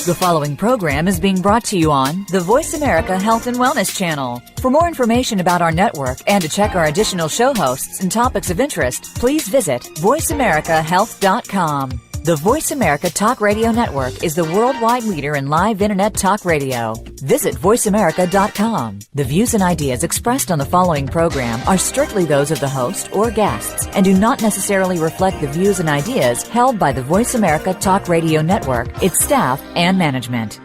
The following program is being brought to you on the Voice America Health and Wellness channel. For more information about our network and to check our additional show hosts and topics of interest, please visit voiceamericahealth.com. The Voice America Talk Radio Network is the worldwide leader in live Internet talk radio. Visit voiceamerica.com. The views and ideas expressed on the following program are strictly those of the host or guests and do not necessarily reflect the views and ideas held by the Voice America Talk Radio Network, its staff, and management.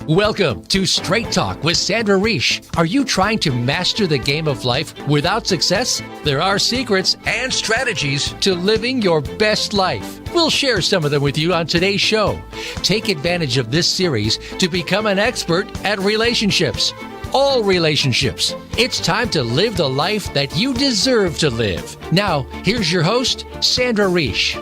Welcome to Straight Talk with Sandra Reish. Are you trying to master the game of life without success? There are secrets and strategies to living your best life. We'll share some of them with you on today's show. Take advantage of this series to become an expert at relationships. All relationships. It's time to live the life that you deserve to live. Now, here's your host, Sandra Reish.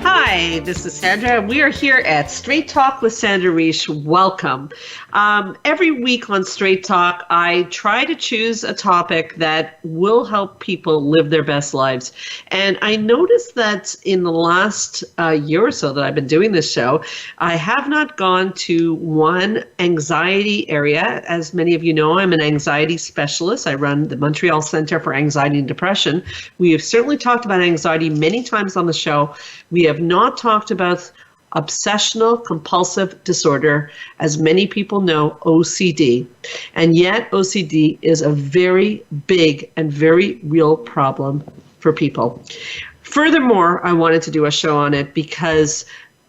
Hi, this is Sandra. We are here at Straight Talk with Sandra Reish. Welcome. Every week on Straight Talk, I try to choose a topic that will help people live their best lives. And I noticed that in the last year or so that I've been doing this show, I have not gone to one anxiety area. As many of you know, I'm an anxiety specialist. I run the Montreal Center for Anxiety and Depression. We have certainly talked about anxiety many times on the show. We have not talked about obsessive compulsive disorder, as many people know, OCD. And yet OCD is a very big and very real problem for people. Furthermore, I wanted to do a show on it because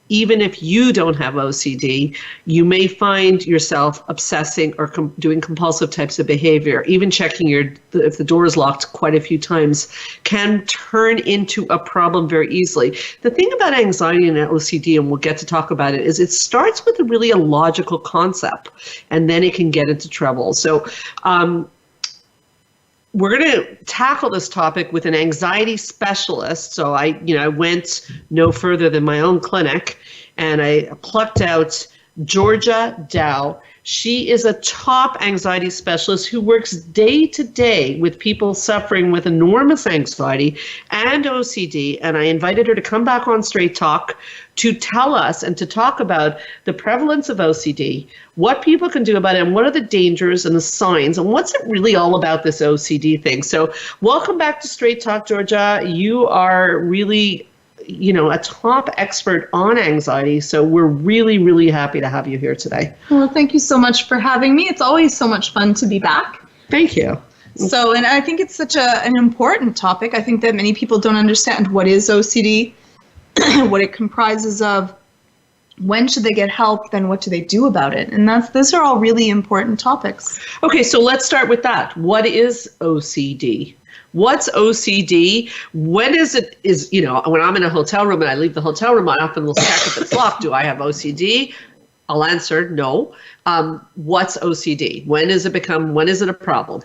even if you don't have OCD, you may find yourself obsessing or doing compulsive types of behavior. Even checking if the door is locked quite a few times can turn into a problem very easily. The thing about anxiety and OCD, and we'll get to talk about it, is it starts with a really illogical concept, and then it can get into trouble. So we're going to tackle this topic with an anxiety specialist. So I went no further than my own clinic, and I plucked out Georgia Dow. She is a top anxiety specialist who works day to day with people suffering with enormous anxiety and OCD. And I invited her to come back on Straight Talk to tell us and to talk about the prevalence of OCD, what people can do about it, and what are the dangers and the signs, and what's it really all about, this OCD thing. So welcome back to Straight Talk, Georgia. You are really a top expert on anxiety. So we're really, really happy to have you here today. Well, thank you so much for having me. It's always so much fun to be back. Thank you. So, and I think it's such an important topic. I think that many people don't understand what is OCD, what it comprises of, when should they get help, then what do they do about it? And those are all really important topics. Okay, so let's start with that. What is OCD? What's OCD? When when I'm in a hotel room and I leave the hotel room, I often will check if it's locked. Do I have OCD? I'll answer no. What's OCD? When is it a problem?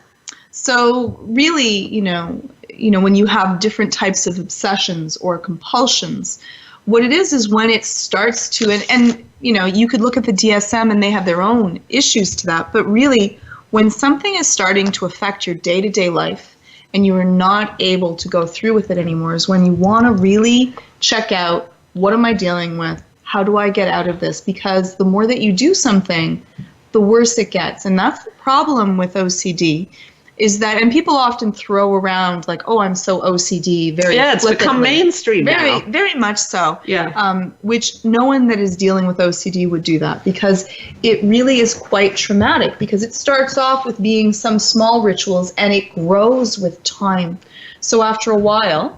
So really, when you have different types of obsessions or compulsions, what it is when it starts to, and you could look at the DSM and they have their own issues to that, but really when something is starting to affect your day-to-day life, and you are not able to go through with it anymore, is when you want to really check out, what am I dealing with? How do I get out of this? Because the more that you do something, the worse it gets. And that's the problem with OCD, is that, and people often throw around like, oh, I'm so OCD, it's become mainstream now. Very much so. Yeah. Which no one that is dealing with OCD would do that, because it really is quite traumatic, because it starts off with being some small rituals and it grows with time. So after a while,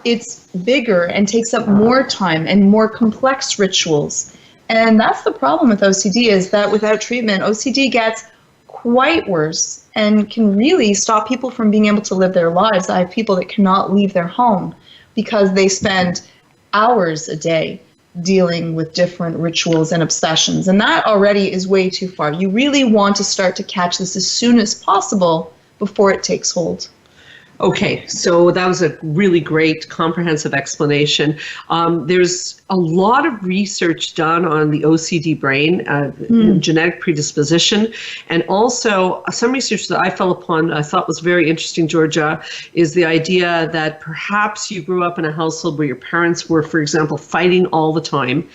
it's bigger and takes up more time and more complex rituals. And that's the problem with OCD, is that without treatment, OCD gets quite worse and can really stop people from being able to live their lives. I have people that cannot leave their home because they spend hours a day dealing with different rituals and obsessions. And that already is way too far. You really want to start to catch this as soon as possible before it takes hold. Okay, so that was a really great comprehensive explanation. There's a lot of research done on the OCD brain, genetic predisposition, and also some research that I fell upon, I thought was very interesting, Georgia, is the idea that perhaps you grew up in a household where your parents were, for example, fighting all the time,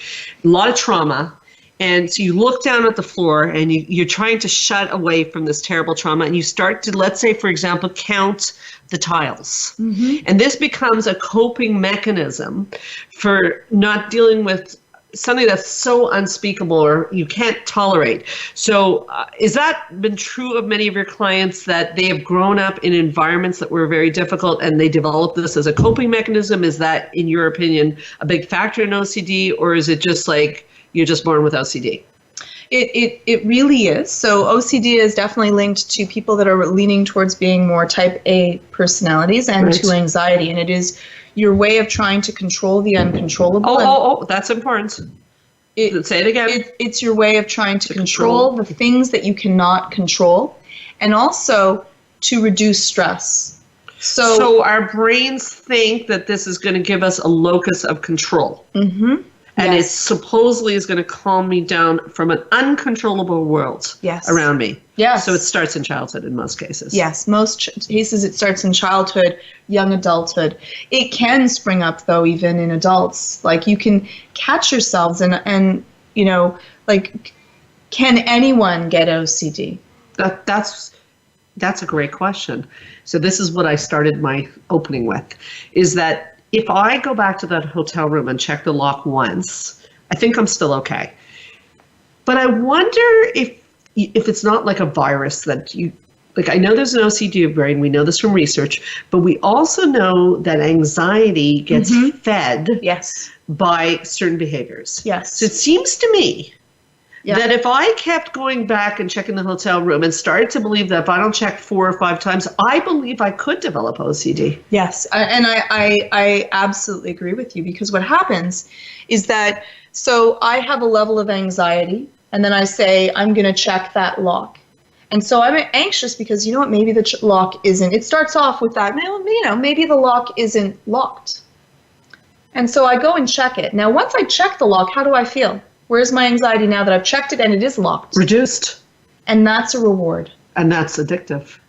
a lot of trauma. And so you look down at the floor and you're trying to shut away from this terrible trauma, and you start to, let's say, for example, count the tiles. And this becomes a coping mechanism for not dealing with something that's so unspeakable or you can't tolerate. So has that been true of many of your clients, that they have grown up in environments that were very difficult and they developed this as a coping mechanism? Is that, in your opinion, a big factor in OCD, or is it just like you're just born with OCD? It really is. So OCD is definitely linked to people that are leaning towards being more type A personalities and to anxiety. And it is your way of trying to control the uncontrollable. Oh, that's important. Say it again. It's your way of trying to control the things that you cannot control, and also to reduce stress. So our brains think that this is going to give us a locus of control. And it supposedly is going to calm me down from an uncontrollable world around me. Yes. So it starts in childhood in most cases. Yes, most cases it starts in childhood, young adulthood. It can spring up, though, even in adults. Like, you can catch yourselves and you know, like, can anyone get OCD? That's a great question. So this is what I started my opening with, is that if I go back to that hotel room and check the lock once, I think I'm still okay. But I wonder if it's not like a virus that you, like, I know there's an OCD brain, we know this from research, but we also know that anxiety gets fed by certain behaviors. Yes. So it seems to me that if I kept going back and checking the hotel room and started to believe that if I don't check 4 or 5 times, I believe I could develop OCD. Yes, and I absolutely agree with you, because what happens is that, so I have a level of anxiety, and then I say, I'm going to check that lock. And so I'm anxious because, you know what, maybe the lock isn't, it starts off with that, you know, maybe the lock isn't locked. And so I go and check it. Now, once I check the lock, how do I feel? Where's my anxiety now that I've checked it and it is locked? Reduced. And that's a reward. And that's addictive.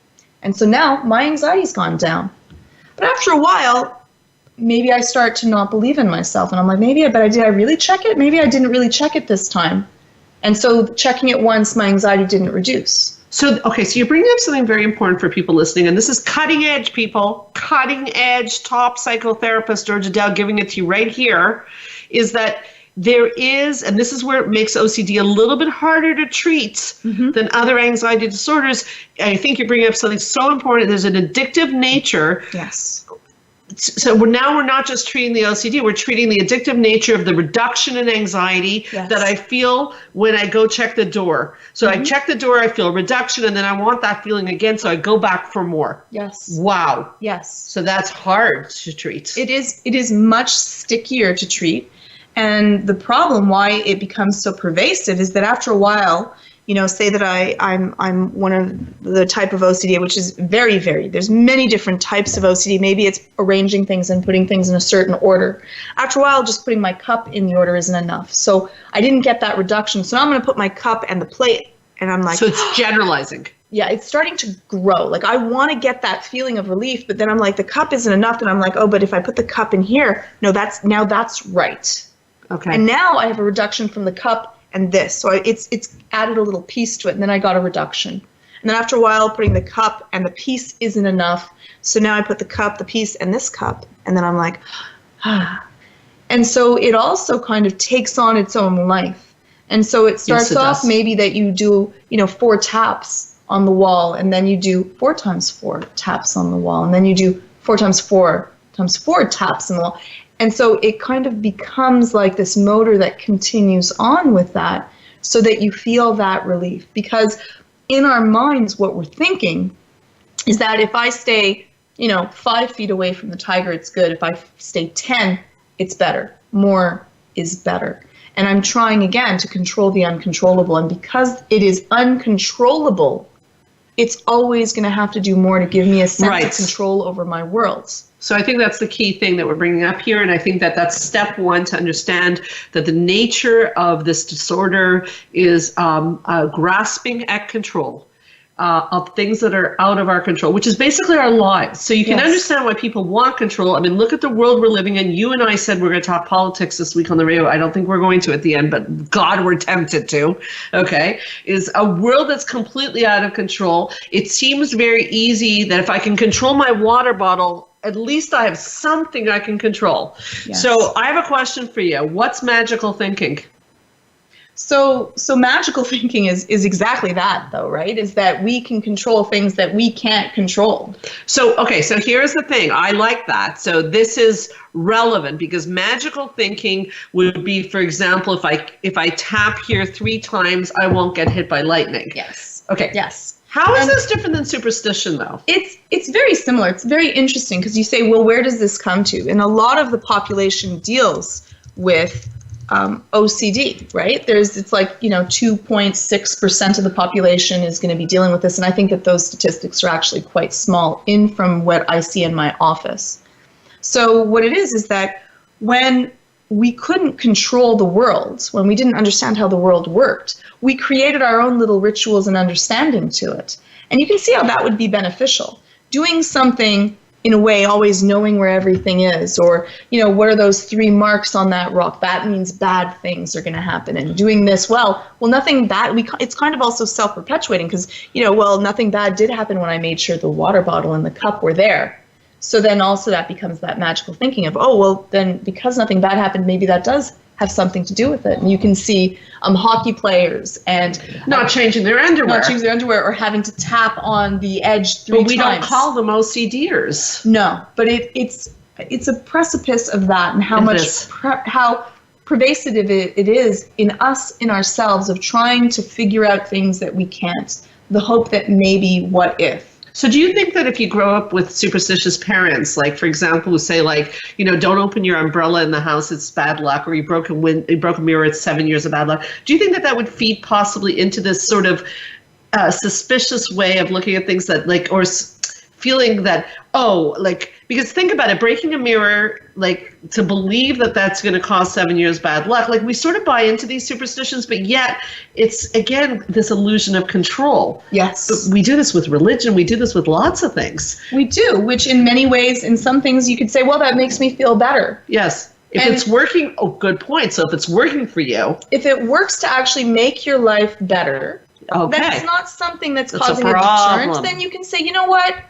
And so now my anxiety's gone down. But after a while, maybe I start to not believe in myself. And I'm like, did I really check it? Maybe I didn't really check it this time. And so checking it once, my anxiety didn't reduce. So, okay, so you're bringing up something very important for people listening, and this is cutting edge, people. Cutting edge, top psychotherapist Georgia Dow giving it to you right here, is that there is, and this is where it makes OCD a little bit harder to treat than other anxiety disorders. I think you're bringing up something so important. There's an addictive nature. Yes. So we're not just treating the OCD, we're treating the addictive nature of the reduction in anxiety that I feel when I go check the door. So I check the door, I feel a reduction, and then I want that feeling again, so I go back for more. Yes. Wow. Yes. So that's hard to treat. It is much stickier to treat. And the problem why it becomes so pervasive is that after a while, you know, say that I'm one of the type of OCD, which is very varied. There's many different types of OCD. Maybe it's arranging things and putting things in a certain order. After a while, just putting my cup in the order isn't enough. So I didn't get that reduction. So now I'm going to put my cup and the plate. And I'm like, so it's generalizing. Yeah, it's starting to grow. Like, I want to get that feeling of relief, but then I'm like, the cup isn't enough. And I'm like, oh, but if I put the cup in here, that's right. Okay. And now I have a reduction from the cup and this. So it's added a little piece to it, and then I got a reduction. And then after a while, putting the cup and the piece isn't enough. So now I put the cup, the piece, and this cup. And then I'm like, ah. And so it also kind of takes on its own life. And so it starts off maybe that you do, 4 taps on the wall, and then you do 4 times 4 taps on the wall, and then you do 4 times 4 times 4 taps on the wall. And so it kind of becomes like this motor that continues on with that, so that you feel that relief. Because in our minds, what we're thinking is that if I stay, 5 feet away from the tiger, it's good. If I stay 10, it's better. More is better. And I'm trying again to control the uncontrollable. And because it is uncontrollable, it's always going to have to do more to give me a sense Right. of control over my world. So I think that's the key thing that we're bringing up here. And I think that that's step one, to understand that the nature of this disorder is grasping at control of things that are out of our control, which is basically our lives. So you can Yes. understand why people want control. I mean, look at the world we're living in. You and I said we're going to talk politics this week on the radio. I don't think we're going to at the end, but God, we're tempted to. Okay. Is a world that's completely out of control. It seems very easy that if I can control my water bottle, at least I have something I can control. Yes. So I have a question for you. What's magical thinking? So magical thinking is exactly that, though, right? Is that we can control things that we can't control. So, okay, so here's the thing. I like that. So this is relevant because magical thinking would be, for example, if I tap here 3 times, I won't get hit by lightning. Yes. Okay. Yes. How is this different than superstition, though? It's very similar. It's very interesting because you say, well, where does this come to? And a lot of the population deals with OCD, right? It's like, 2.6% of the population is going to be dealing with this. And I think that those statistics are actually quite small from what I see in my office. So what it is that when we couldn't control the world, when we didn't understand how the world worked, we created our own little rituals and understanding to it. And you can see how that would be beneficial. Doing something in a way, always knowing where everything is, or, what are those 3 marks on that rock? That means bad things are going to happen. And doing this, nothing bad, it's kind of also self-perpetuating because, nothing bad did happen when I made sure the water bottle and the cup were there. So then also that becomes that magical thinking of, then because nothing bad happened, maybe that does have something to do with it. And you can see hockey players and Not changing their underwear. or having to tap on the edge 3 times. But we don't call them OCDers. No, but it's a precipice of that, and how how pervasive it is in us, in ourselves, of trying to figure out things that we can't. The hope that maybe, what if? So do you think that if you grow up with superstitious parents, like, for example, who say, like, don't open your umbrella in the house, it's bad luck, or you broke a mirror, it's 7 years of bad luck, do you think that would feed possibly into this sort of suspicious way of looking at things that, like, or feeling that, because think about it, breaking a mirror, like, to believe that that's going to cause 7 years bad luck, like, we sort of buy into these superstitions, but yet it's, again, this illusion of control. Yes. But we do this with religion, we do this with lots of things. We do, which in many ways, in some things you could say, well, that makes me feel better. Yes. If it's working, good point. So if it's working for you. If it works to actually make your life better, that's not something that's causing a deterrent, then you can say, you know what?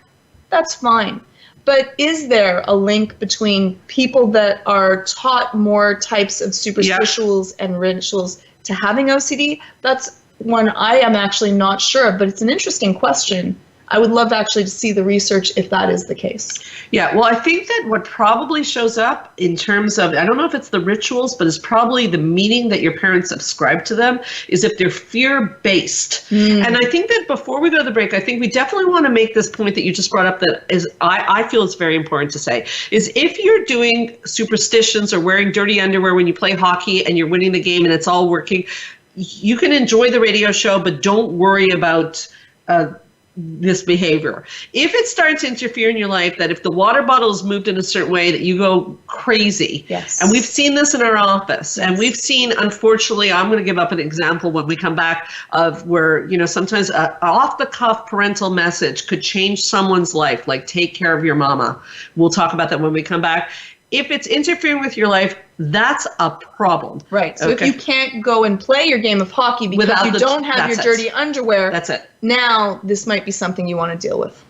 That's fine. But is there a link between people that are taught more types of superstitions and rituals to having OCD? That's one I am actually not sure of, but it's an interesting question. I would love actually to see the research if that is the case. Yeah, well, I think that what probably shows up in terms of, I don't know if it's the rituals, but it's probably the meaning that your parents subscribe to them, is if they're fear-based. And I think that before we go to the break, I think we definitely want to make this point that you just brought up that is, I feel it's very important to say, is if you're doing superstitions or wearing dirty underwear when you play hockey and you're winning the game and it's all working, you can enjoy the radio show, but don't worry about this behavior. If it starts to interfere in your life, that if the water bottle is moved in a certain way, that you go crazy. Yes. And we've seen this in our office. And we've seen, unfortunately, I'm going to give up an example when we come back of where, sometimes an off-the-cuff parental message could change someone's life, like take care of your mama. We'll talk about that when we come back. If it's interfering with your life, that's a problem. Right. So if you can't go and play your game of hockey because you don't have your dirty underwear, that's it. Now this might be something you want to deal with.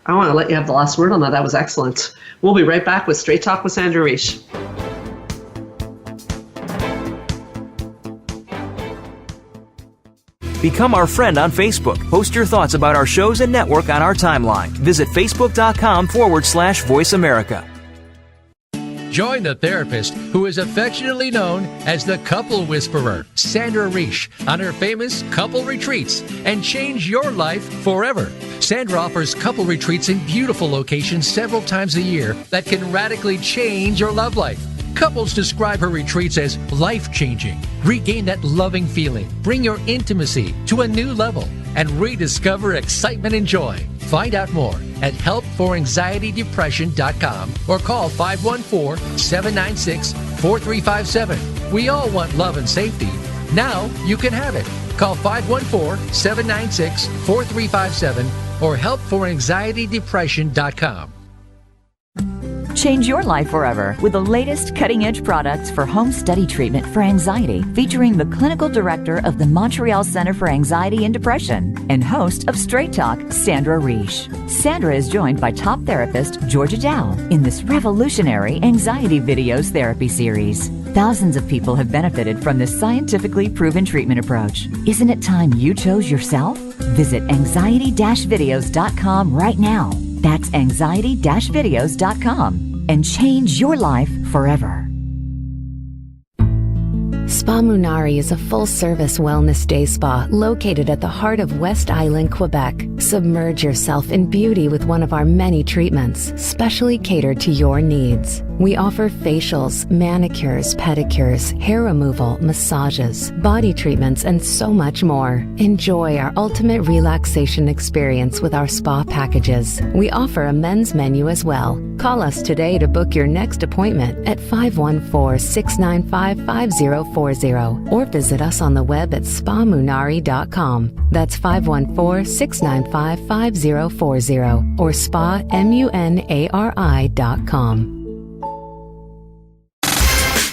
I want to let you have the last word on that. That was excellent. We'll be right back with Straight Talk with Sandra Reish. Become our friend on Facebook. Post your thoughts about our shows and network on our timeline. Visit facebook.com/Voice America. Join the therapist who is affectionately known as the Couple Whisperer, Sandra Reish, on her famous couple retreats and change your life forever. Sandra offers couple retreats in beautiful locations several times a year that can radically change your love life. Couples describe her retreats as life-changing. Regain that loving feeling. Bring your intimacy to a new level. and rediscover excitement and joy. Find out more at helpforanxietydepression.com or call 514-796-4357. We all want love and safety. Now you can have it. Call 514-796-4357 or helpforanxietydepression.com. Change your life forever with the latest cutting-edge products for home study treatment for anxiety, featuring the clinical director of the Montreal Center for Anxiety and Depression and host of Straight Talk, Sandra Reish. Sandra is joined by top therapist Georgia Dow in this revolutionary anxiety videos therapy series. Thousands of people have benefited from this scientifically proven treatment approach. Isn't it time you chose yourself? Visit anxiety-videos.com right now. That's anxiety-videos.com and change your life forever. Spa Munari is a full-service wellness day spa located at the heart of West Island, Quebec. Submerge yourself in beauty with one of our many treatments, specially catered to your needs. We offer facials, manicures, pedicures, hair removal, massages, body treatments, and so much more. Enjoy our ultimate relaxation experience with our spa packages. We offer a men's menu as well. Call us today to book your next appointment at 514-695-5040 or visit us on the web at spamunari.com. That's 514-695-5040 or spamunari.com.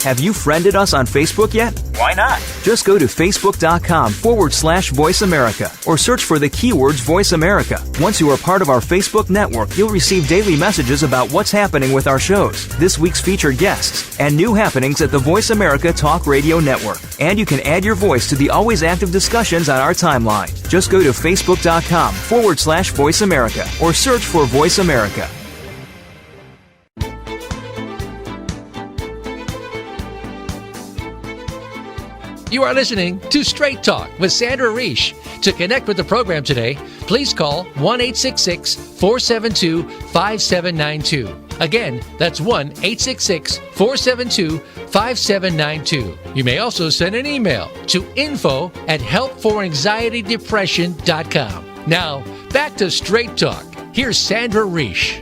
Have you friended us on Facebook yet? Why not? Just go to facebook.com/Voice America or search for the keywords Voice America. Once you are part of our Facebook network, you'll receive daily messages about what's happening with our shows, this week's featured guests, and new happenings at the Voice America Talk Radio Network. And you can add your voice to the always active discussions on our timeline. Just go to facebook.com/Voice America or search for Voice America. You are listening to Straight Talk with Sandra Reish. To connect with the program today, please call 1-866-472-5792. Again, that's 1-866-472-5792. You may also send an email to info@helpforanxietydepression.com. Now, back to Straight Talk. Here's Sandra Reish.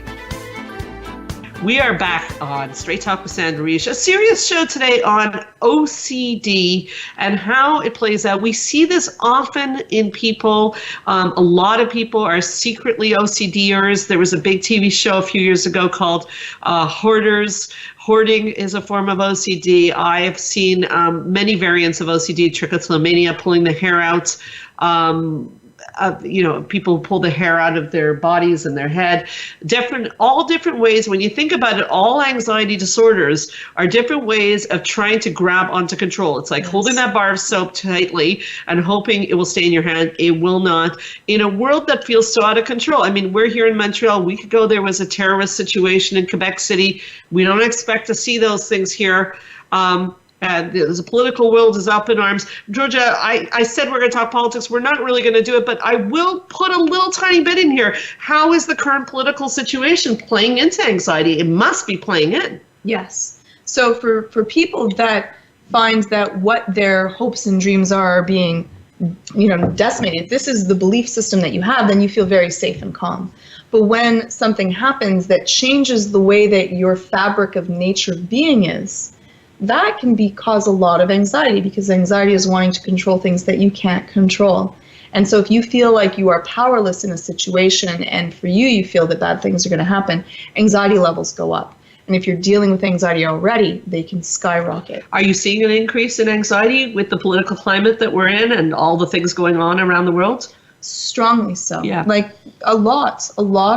We are back on Straight Talk with Sandra Reish, a serious show today on OCD and how it plays out. We see this often in people. A lot of people are secretly OCDers. There was a big TV show a few years ago called Hoarders. Hoarding is a form of OCD. I have seen many variants of OCD, trichotillomania, pulling the hair out. People pull the hair out of their bodies and their head. All different ways. When you think about it, all anxiety disorders are different ways of trying to grab onto control. It's like holding that bar of soap tightly and hoping it will stay in your hand. It will not. In a world that feels so out of control. I mean, we're here in Montreal. A week ago, there was a terrorist situation in Quebec City. We don't expect to see those things here. The political world is up in arms. Georgia, I said we're going to talk politics. We're not really going to do it, but I will put a little tiny bit in here. How is the current political situation playing into anxiety? It must be playing in. Yes. So for people that find that what their hopes and dreams are being, decimated, if this is the belief system that you have, then you feel very safe and calm. But when something happens that changes the way that your fabric of nature of being is, that can cause a lot of anxiety, because anxiety is wanting to control things that you can't control. And so if you feel like you are powerless in a situation and for you feel that bad things are going to happen, anxiety levels go up. And if you're dealing with anxiety already, they can skyrocket. Are you seeing an increase in anxiety with the political climate that we're in and all the things going on around the world? Strongly so. Yeah. Like a lot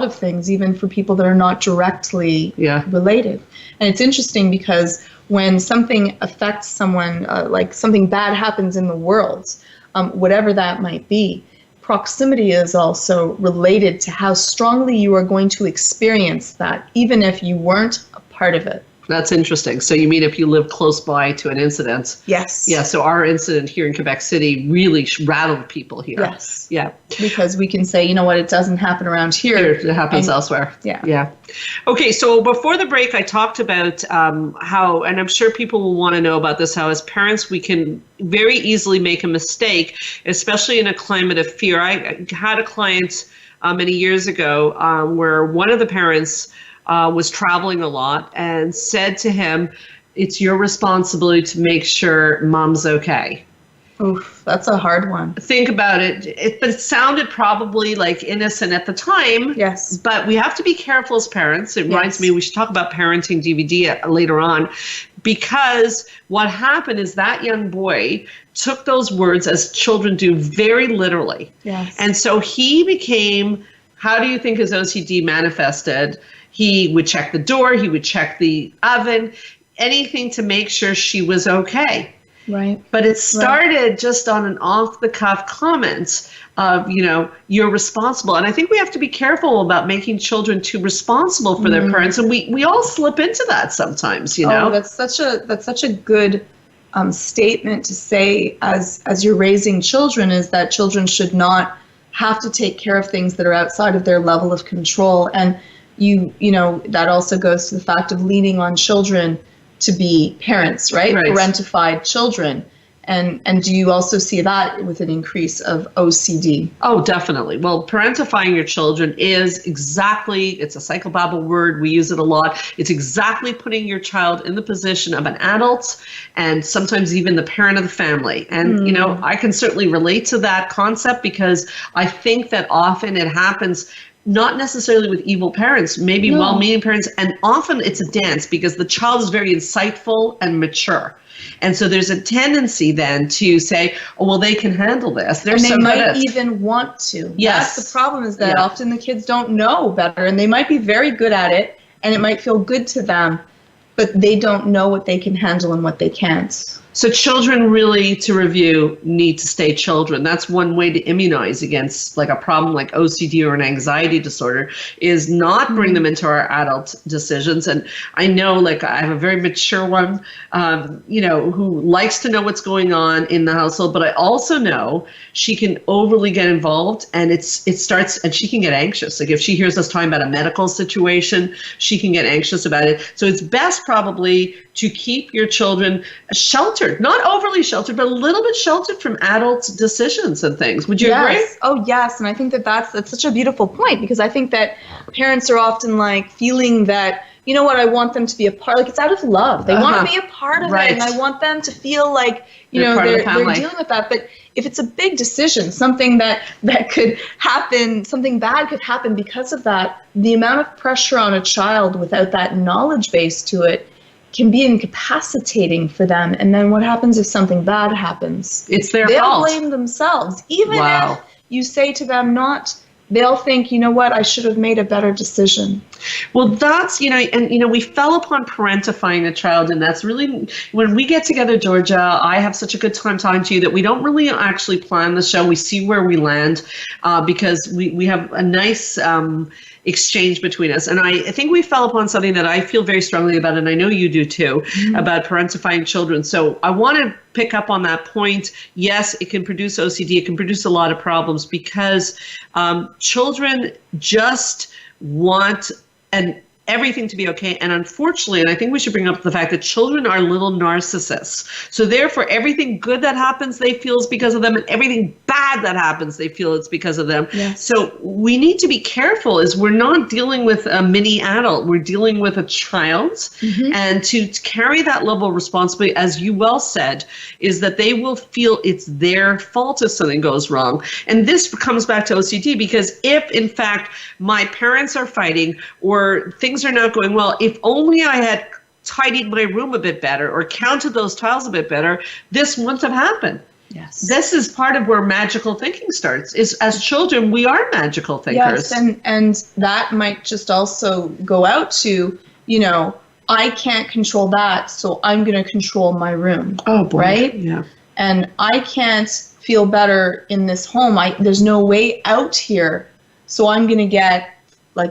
of things, even for people that are not directly related. And it's interesting because when something affects someone, like something bad happens in the world, whatever that might be, proximity is also related to how strongly you are going to experience that, even if you weren't a part of it. That's interesting. So you mean if you live close by to an incident? Yes. Yeah, so our incident here in Quebec City really rattled people here. Yes. Yeah. Because we can say, you know what, it doesn't happen around here. It happens elsewhere. Yeah. Yeah. Okay, so before the break, I talked about how, and I'm sure people will want to know about this, how as parents we can very easily make a mistake, especially in a climate of fear. I had a client many years ago where one of the parents was traveling a lot and said to him, it's your responsibility to make sure mom's okay. Oof, that's a hard one. Think about it. But it sounded probably like innocent at the time. Yes. But we have to be careful as parents. It reminds me, we should talk about parenting DVD later on, because what happened is that young boy took those words, as children do, very literally. Yes. And so he became, how do you think his OCD manifested? He would check the door, he would check the oven, anything to make sure she was okay. Right. But it started just on an off-the-cuff comments of, you're responsible. And I think we have to be careful about making children too responsible for their parents. And we all slip into that sometimes, Oh, that's such a good statement to say as you're raising children, is that children should not have to take care of things that are outside of their level of control. And that also goes to the fact of leaning on children to be parents, right? Parentified children. And do you also see that with an increase of OCD? Oh, definitely. Well, parentifying your children is it's a psychobabble word. We use it a lot. It's exactly putting your child in the position of an adult and sometimes even the parent of the family. And, I can certainly relate to that concept, because I think that often it happens not necessarily with evil parents, maybe well-meaning parents, and often it's a dance because the child is very insightful and mature. And so there's a tendency then to say, oh, well, they can handle this. And they might even want to. Yes. That's the problem, is that often the kids don't know better, and they might be very good at it, and it might feel good to them, but they don't know what they can handle and what they can't. So children really, to review, need to stay children. That's one way to immunize against like a problem like OCD or an anxiety disorder, is not bring them into our adult decisions. And I know, like, I have a very mature one, who likes to know what's going on in the household, but I also know she can overly get involved, and it starts, and she can get anxious. Like if she hears us talking about a medical situation, she can get anxious about it. So it's best probably to keep your children sheltered, not overly sheltered, but a little bit sheltered from adult decisions and things. Would you agree? Oh, yes. And I think that's such a beautiful point, because I think that parents are often like feeling that, you know what, I want them to be a part, like it's out of love. They want to be a part of it, and I want them to feel like, they're dealing with that. But if it's a big decision, something that could happen, something bad could happen because of that, the amount of pressure on a child without that knowledge base to it can be incapacitating for them. And then what happens if something bad happens? It's their They'll fault. blame themselves. Even if you say to them they'll think, you know what, I should have made a better decision. Well, that's, we fell upon parentifying a child, and that's really, when we get together, Georgia, I have such a good time talking to you that we don't really actually plan the show. We see where we land because we have a nice exchange between us. And I think we fell upon something that I feel very strongly about, and I know you do too, about parentifying children. So I want to pick up on that point. Yes, it can produce OCD. It can produce a lot of problems because children just want everything to be okay. And unfortunately, and I think we should bring up the fact that children are little narcissists. So therefore, everything good that happens, they feel is because of them, and everything bad that happens, they feel it's because of them. Yes. So we need to be careful, is we're not dealing with a mini adult, we're dealing with a child. And to carry that level of responsibility, as you well said, is that they will feel it's their fault if something goes wrong. And this comes back to OCD, because if in fact my parents are fighting or things are not going well, if only I had tidied my room a bit better or counted those tiles a bit better, this wouldn't have happened. Yes. This is part of where magical thinking starts, is as children, we are magical thinkers. Yes, and that might just also go out to, I can't control that, so I'm going to control my room. Oh, boy. Right? Yeah. And I can't feel better in this home. There's no way out here, so I'm going to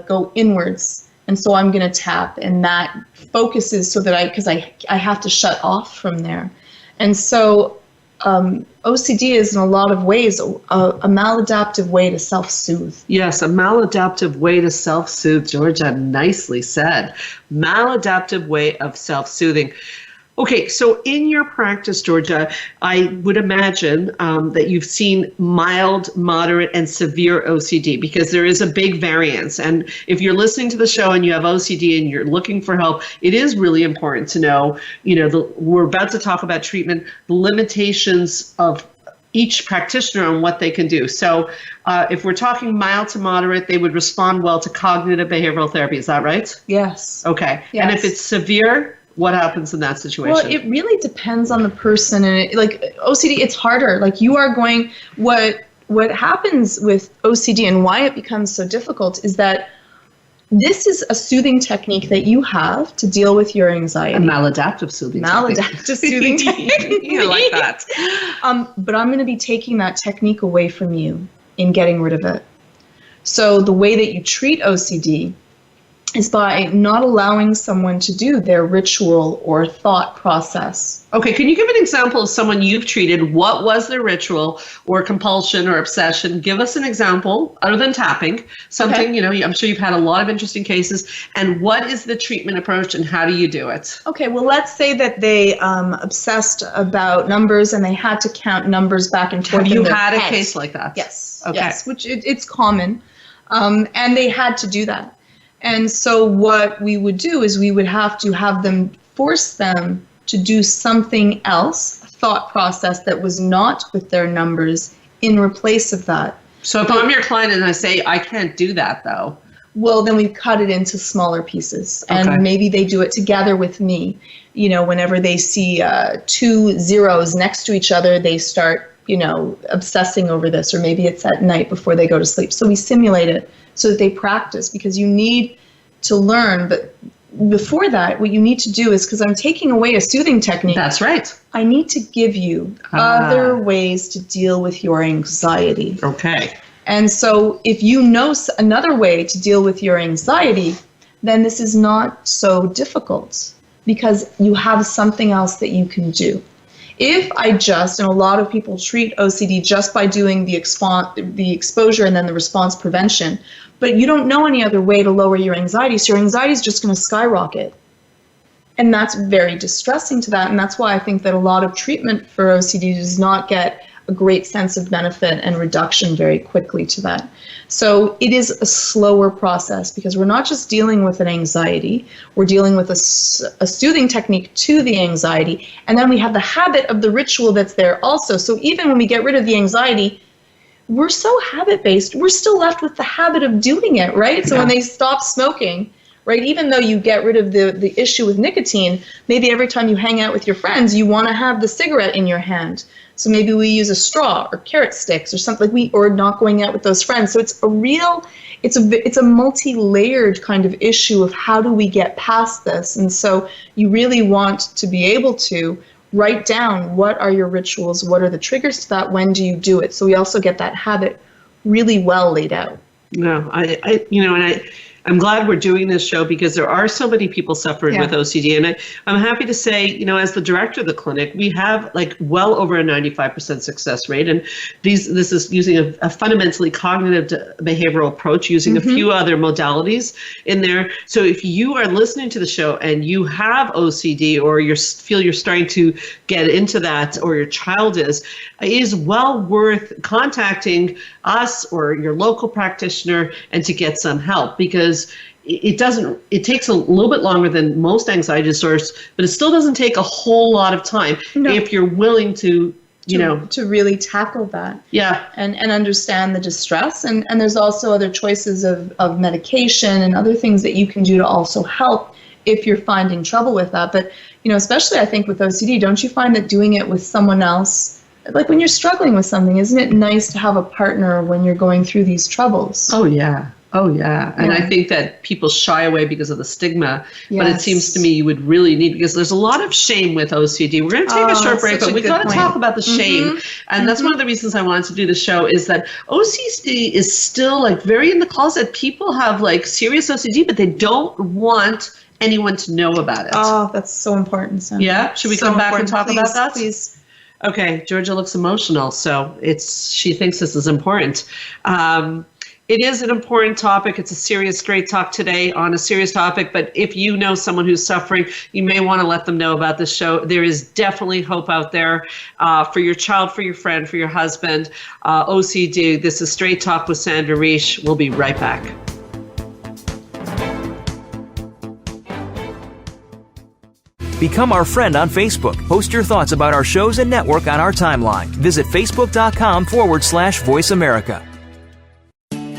go inwards And so I'm going to tap, and that focuses so that because I have to shut off from there. And so OCD is in a lot of ways a maladaptive way to self-soothe. Yes, a maladaptive way to self-soothe. Georgia, nicely said. Maladaptive way of self-soothing. Okay, so in your practice, Georgia, I would imagine that you've seen mild, moderate, and severe OCD, because there is a big variance. And if you're listening to the show and you have OCD and you're looking for help, it is really important to know, we're about to talk about treatment, the limitations of each practitioner and what they can do. So if we're talking mild to moderate, they would respond well to cognitive behavioral therapy. Is that right? Yes. Okay. Yes. And if it's severe, what happens in that situation? Well, it really depends on the person. And OCD, it's harder. What happens with OCD and why it becomes so difficult is that this is a soothing technique that you have to deal with your anxiety. A maladaptive soothing technique. Maladaptive soothing technique. I like that. But I'm going to be taking that technique away from you in getting rid of it. So the way that you treat OCD is by not allowing someone to do their ritual or thought process. Okay, can you give an example of someone you've treated? What was their ritual or compulsion or obsession? Give us an example, other than tapping, something, I'm sure you've had a lot of interesting cases. And what is the treatment approach and how do you do it? Okay, well, let's say that they obsessed about numbers and they had to count numbers back and forth. Have you in their had a head. case like that? Yes. Okay. Yes, which it's common. And they had to do that. And so what we would do is we would have to have them, force them to do something else, a thought process that was not with their numbers in replace of that. So if I'm your client and I say, I can't do that though. Well, then we cut it into smaller pieces, and Okay. maybe they do it together with me. Whenever they see 2 zeros next to each other, they start, obsessing over this, or maybe it's at night before they go to sleep. So we simulate it so that they practice, because you need to learn. But before that, what you need to do is, because I'm taking away a soothing technique. That's right. I need to give you other ways to deal with your anxiety. Okay. And so if you know another way to deal with your anxiety, then this is not so difficult, because you have something else that you can do. If and a lot of people treat OCD just by doing the exposure and then the response prevention, but you don't know any other way to lower your anxiety, so your anxiety is just going to skyrocket. And that's very distressing to that, and that's why I think that a lot of treatment for OCD does not get a great sense of benefit and reduction very quickly to that. So it is a slower process, because we're not just dealing with an anxiety, we're dealing with a soothing technique to the anxiety, and then we have the habit of the ritual that's there also. So even when we get rid of the anxiety, we're so habit-based, we're still left with the habit of doing it, right? So when they stop smoking, right, even though you get rid of the issue with nicotine, maybe every time you hang out with your friends, you want to have the cigarette in your hand. So maybe we use a straw or carrot sticks or something, or not going out with those friends. So it's a multi-layered kind of issue of how do we get past this. And so you really want to be able to write down, what are your rituals, what are the triggers to that, when do you do it? So we also get that habit really well laid out. No, I'm glad we're doing this show, because there are so many people suffering with OCD. And I'm happy to say, as the director of the clinic, we have well over a 95% success rate. And this is using a fundamentally cognitive behavioral approach, using a few other modalities in there. So if you are listening to the show and you have OCD, or you feel you're starting to get into that, or your child is well worth contacting us or your local practitioner and to get some help, because it takes a little bit longer than most anxiety disorders, but it still doesn't take a whole lot of time if you're willing to really tackle that. Yeah. And understand the distress. And there's also other choices of medication and other things that you can do to also help if you're finding trouble with that. But, especially I think with OCD, don't you find that doing it with someone else, like when you're struggling with something, isn't it nice to have a partner when you're going through these troubles? Oh, yeah. Oh, yeah. And I think that people shy away because of the stigma. But it seems to me you would really need, because there's a lot of shame with OCD. We're going to take a short break, but we got to talk about the shame. And that's one of the reasons I wanted to do the show, is that OCD is still like very in the closet. People have like serious OCD, but they don't want anyone to know about it. Oh, that's so important, Sandra. Yeah? Should we come back and talk about that? Please. Okay, Georgia looks emotional, so she thinks this is important. It is an important topic. It's a serious straight talk today on a serious topic, but if you know someone who's suffering, you may want to let them know about this show. There is definitely hope out there for your child, for your friend, for your husband. OCD, this is Straight Talk with Sandra Reish. We'll be right back. Become our friend on Facebook. Post your thoughts about our shows and network on our timeline. Visit facebook.com/Voice America.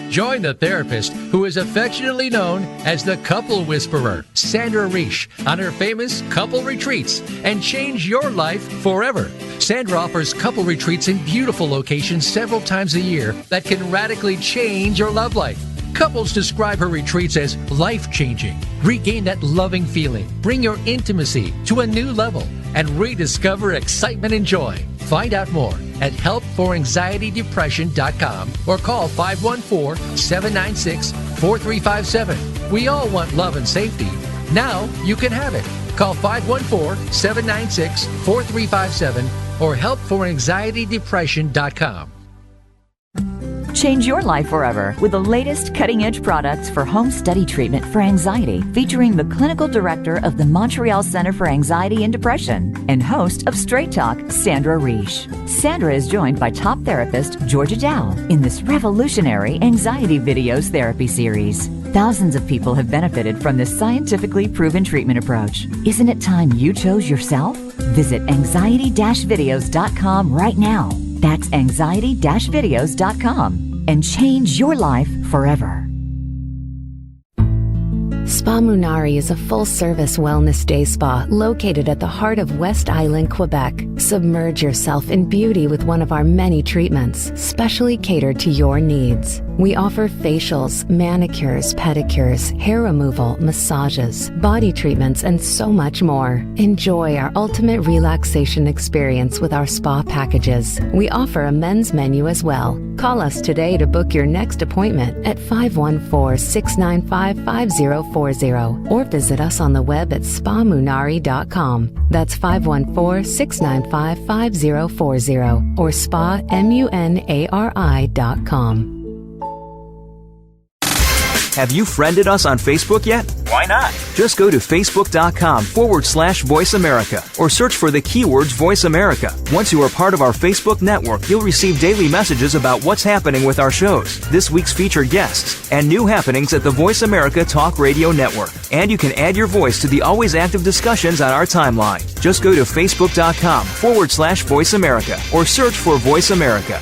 Join the therapist who is affectionately known as the Couple Whisperer, Sandra Reish, on her famous couple retreats, and change your life forever. Sandra offers couple retreats in beautiful locations several times a year that can radically change your love life. Couples describe her retreats as life-changing. Regain that loving feeling, bring your intimacy to a new level, and rediscover excitement and joy. Find out more at helpforanxietydepression.com or call 514-796-4357. We all want love and safety. Now you can have it. Call 514-796-4357 or helpforanxietydepression.com. Change your life forever with the latest cutting-edge products for home study treatment for anxiety, featuring the clinical director of the Montreal Center for Anxiety and Depression and host of Straight Talk, Sandra Reish. Sandra is joined by top therapist Georgia Dow in this revolutionary anxiety videos therapy series. Thousands of people have benefited from this scientifically proven treatment approach. Isn't it time you chose yourself? Visit anxiety-videos.com right now. That's anxiety-videos.com and change your life forever. Spa Munari is a full-service wellness day spa located at the heart of West Island, Quebec. Submerge yourself in beauty with one of our many treatments, specially catered to your needs. We offer facials, manicures, pedicures, hair removal, massages, body treatments, and so much more. Enjoy our ultimate relaxation experience with our spa packages. We offer a men's menu as well. Call us today to book your next appointment at 514-695-5040 or visit us on the web at spamunari.com. That's 514-695-5040 or spamunari.com. Have you friended us on Facebook yet? Why not? Just go to facebook.com/Voice America or search for the keywords Voice America. Once you are part of our Facebook network, you'll receive daily messages about what's happening with our shows, this week's featured guests, and new happenings at the Voice America Talk Radio Network. And you can add your voice to the always active discussions on our timeline. Just go to facebook.com/Voice America or search for Voice America.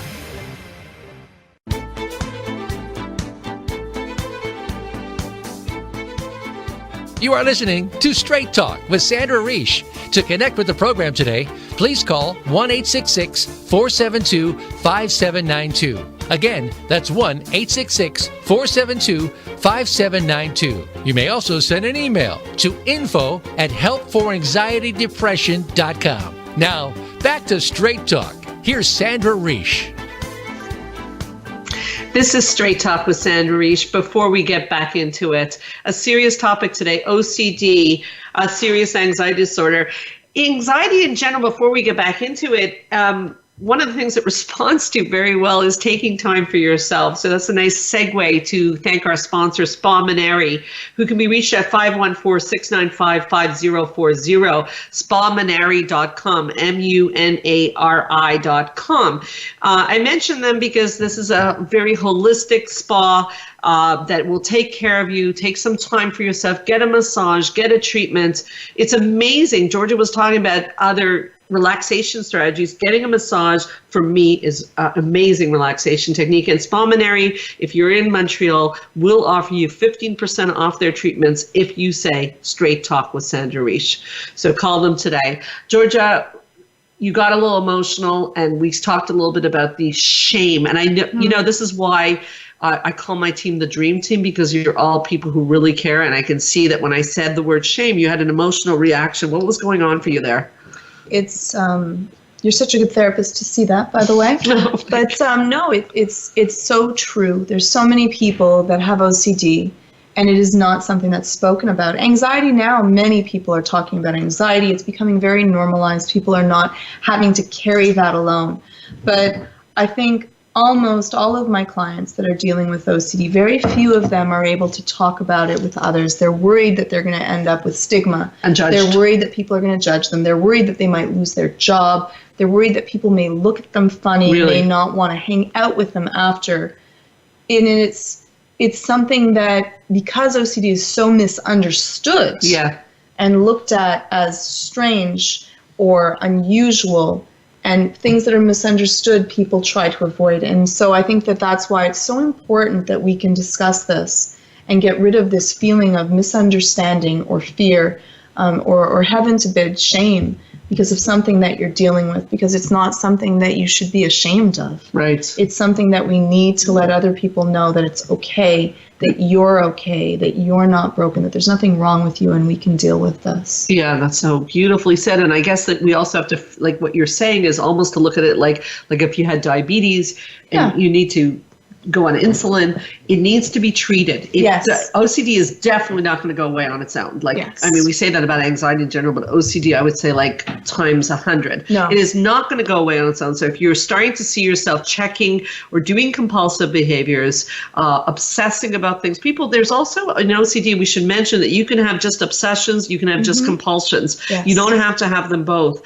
You are listening to Straight Talk with Sandra Reish. To connect with the program today, please call 1-866-472-5792. Again, that's 1-866-472-5792. You may also send an email to info@helpforanxietydepression.com. Now, back to Straight Talk. Here's Sandra Reish. This is Straight Talk with Sandra Reish. Before we get back into it, a serious topic today, OCD, a serious anxiety disorder. Anxiety in general, before we get back into it, one of the things it responds to very well is taking time for yourself. So that's a nice segue to thank our sponsor, Spa Munari, who can be reached at 514-695-5040, spamunari.com, MUNARI.com. I mention them because this is a very holistic spa that will take care of you, take some time for yourself, get a massage, get a treatment. It's amazing. Georgia was talking about other relaxation strategies. Getting a massage for me is an amazing relaxation technique. And Spa Munari, if you're in Montreal, will offer you 15% off their treatments if you say Straight Talk with Sandra Reish. So call them today. Georgia, you got a little emotional, and we talked a little bit about the shame. And I know, you know, this is why I call my team the dream team because you're all people who really care. And I can see that when I said the word shame, you had an emotional reaction. What was going on for you there? It's you're such a good therapist to see that, by the way. But no, it's so true. There's so many people that have OCD, and it is not something that's spoken about. Anxiety now, many people are talking about anxiety. It's becoming very normalized. People are not having to carry that alone. But I think almost all of my clients that are dealing with OCD, very few of them are able to talk about it with others. They're worried that they're going to end up with stigma. And judged. They're worried that people are going to judge them. They're worried that they might lose their job. They're worried that people may look at them funny, Really? may not want to hang out with them after. And it's something that, because OCD is so misunderstood and looked at as strange or unusual, and things that are misunderstood, people try to avoid. And so I think that that's why it's so important that we can discuss this and get rid of this feeling of misunderstanding or fear or heaven forbid, shame because of something that you're dealing with, because it's not something that you should be ashamed of. Right. It's something that we need to let other people know that it's okay, that you're not broken, that there's nothing wrong with you, and we can deal with this. Yeah, that's so beautifully said. And I guess that we also have to, like what you're saying is almost to look at it like if you had diabetes and you need to go on insulin, it needs to be treated. OCD is definitely not going to go away on its own. I mean, we say that about anxiety in general, but OCD, I would say times 100. No. It is not going to go away on its own. So if you're starting to see yourself checking or doing compulsive behaviors, obsessing about things, there's also an OCD, we should mention that you can have just obsessions, you can have just compulsions. Yes. You don't have to have them both.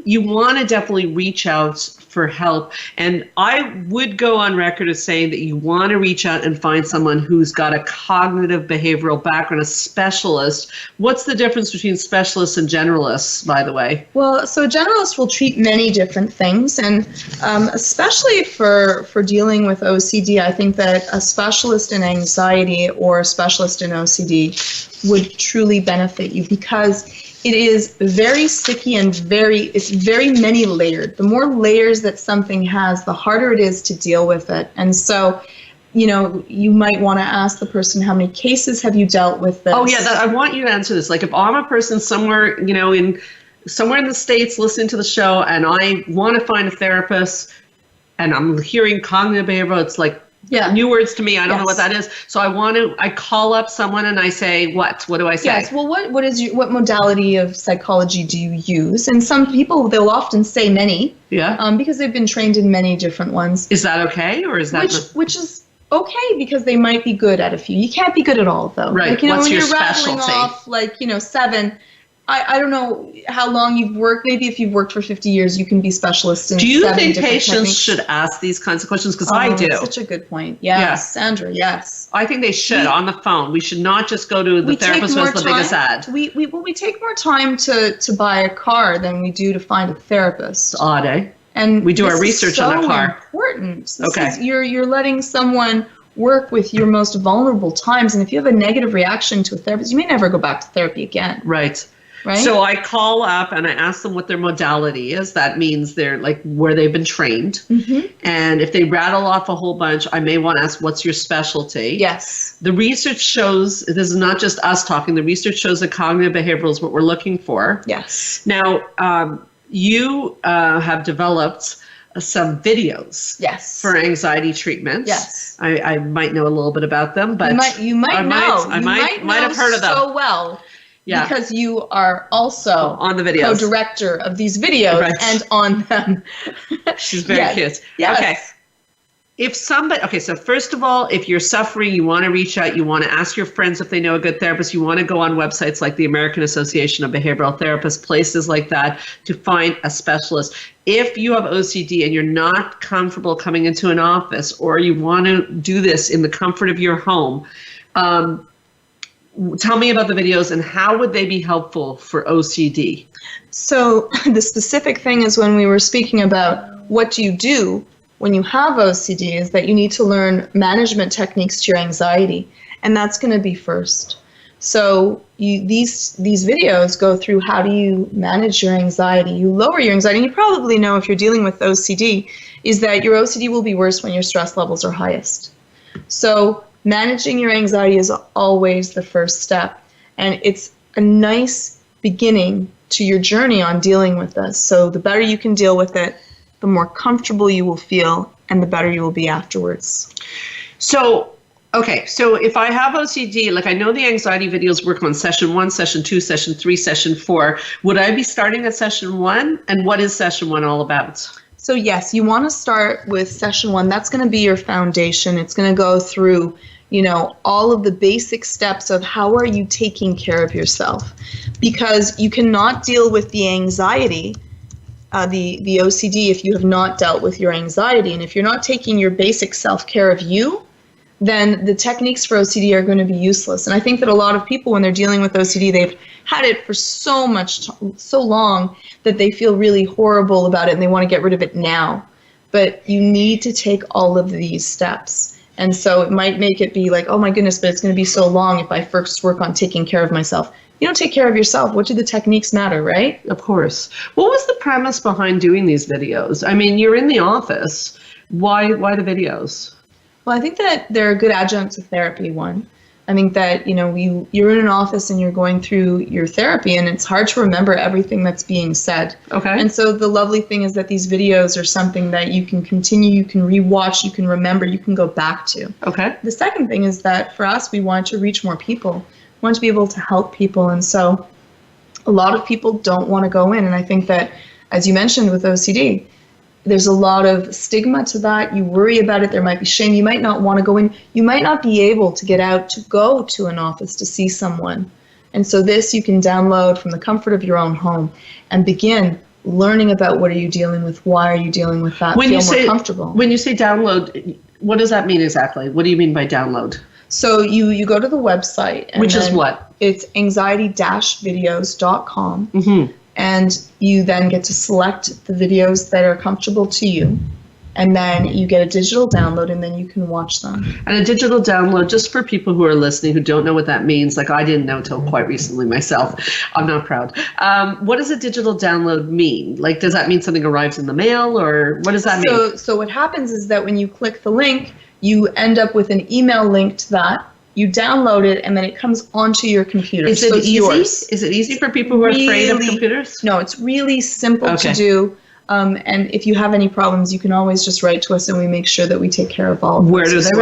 You want to definitely reach out for help. And I would go on record as saying that you want to reach out and find someone who's got a cognitive behavioral background, a specialist. What's the difference between specialists and generalists, by the way? Well, so generalists will treat many different things, and especially for dealing with OCD, I think that a specialist in anxiety or a specialist in OCD would truly benefit you, because it is very sticky and it's very many layered. The more layers that something has, the harder it is to deal with it. And so, you might want to ask the person, how many cases have you dealt with this? Oh, yeah, I want you to answer this. Like, if I'm a person somewhere, somewhere in the States listening to the show, and I want to find a therapist, and I'm hearing cognitive behavioral, it's like, new words to me. I don't know what that is. So I call up someone and I say, what do I say? Yes. Well, what modality of psychology do you use? And some people, they'll often say many. Yeah. Because they've been trained in many different ones. Is that okay? Or is that which is okay, because they might be good at a few. You can't be good at all, though. Right. Like, What's when your you're specialty? Rattling off 7, I don't know how long you've worked. Maybe if you've worked for 50 years, you can be specialist in 7 different techniques. Do you think patients should ask these kinds of questions? Because I do. Such a good point. Yes, Sandra, yes. I think they should on the phone. We should not just go to the therapist who has the biggest ad. We take more time to buy a car than we do to find a therapist. It's odd, eh? And we do our research on a car. Important. You're letting someone work with your most vulnerable times. And if you have a negative reaction to a therapist, you may never go back to therapy again. Right. Right? So I call up and I ask them what their modality is. That means they're where they've been trained. Mm-hmm. And if they rattle off a whole bunch, I may want to ask, what's your specialty? Yes. The research shows, this is not just us talking, the research shows that cognitive behavioral is what we're looking for. Yes. Now, you have developed some videos for anxiety treatments. Yes. I might know a little bit about them, but you might know. I might have heard of them so well. Yeah. Because you are also on the videos, co-director of these videos and on them. She's very cute. Yes. Okay. So first of all, if you're suffering, you want to reach out, you want to ask your friends if they know a good therapist, you want to go on websites like the American Association of Behavioral Therapists, places like that, to find a specialist. If you have OCD and you're not comfortable coming into an office, or you want to do this in the comfort of your home, tell me about the videos and how would they be helpful for OCD? So the specific thing is, when we were speaking about what do you do when you have OCD, is that you need to learn management techniques to your anxiety, and that's going to be first. So these videos go through how do you manage your anxiety, you lower your anxiety. And you probably know, if you're dealing with OCD, is that your OCD will be worse when your stress levels are highest. So managing your anxiety is always the first step, and it's a nice beginning to your journey on dealing with this. So the better you can deal with it, the more comfortable you will feel, and the better you will be afterwards. So, okay, so if I have OCD, like I know the anxiety videos work on session 1, session 2, session 3, session 4. Would I be starting at session 1? And what is session 1 all about? So yes, you want to start with session 1. That's going to be your foundation. It's going to go through, all of the basic steps of how are you taking care of yourself, because you cannot deal with the anxiety, the OCD, if you have not dealt with your anxiety. And if you're not taking your basic self-care of you, then the techniques for OCD are going to be useless. And I think that a lot of people, when they're dealing with OCD, they've had it for so long that they feel really horrible about it and they want to get rid of it now. But you need to take all of these steps. And so it might make it be like, oh my goodness, but it's going to be so long if I first work on taking care of myself. You don't take care of yourself. What do the techniques matter, right? Of course. What was the premise behind doing these videos? I mean, you're in the office. Why the videos? Well, I think that they're a good adjunct to therapy, one. I think that, you're in an office and you're going through your therapy and it's hard to remember everything that's being said. Okay. And so the lovely thing is that these videos are something that you can continue, you can rewatch, you can remember, you can go back to. Okay. The second thing is that for us, we want to reach more people. We want to be able to help people. And so a lot of people don't want to go in. And I think that, as you mentioned with OCD, there's a lot of stigma to that. You worry about it. There might be shame. You might not want to go in. You might not be able to get out to go to an office to see someone. And so this you can download from the comfort of your own home and begin learning about what are you dealing with, why are you dealing with that, feel more comfortable. When you say download, what does that mean exactly? What do you mean by download? So you go to the website. Which is what? It's anxiety-videos.com. Mm-hmm. And you then get to select the videos that are comfortable to you. And then you get a digital download and then you can watch them. And a digital download, just for people who are listening who don't know what that means, like I didn't know until quite recently myself. I'm not proud. What does a digital download mean? Like, does that mean something arrives in the mail or what does that mean? So what happens is that when you click the link, you end up with an email link to that. You download it, and then it comes onto your computer. Is it easy? Is it easy for people who are afraid of computers? No, it's really simple to do. And if you have any problems, you can always just write to us, and we make sure that we take care of all of them. Where do they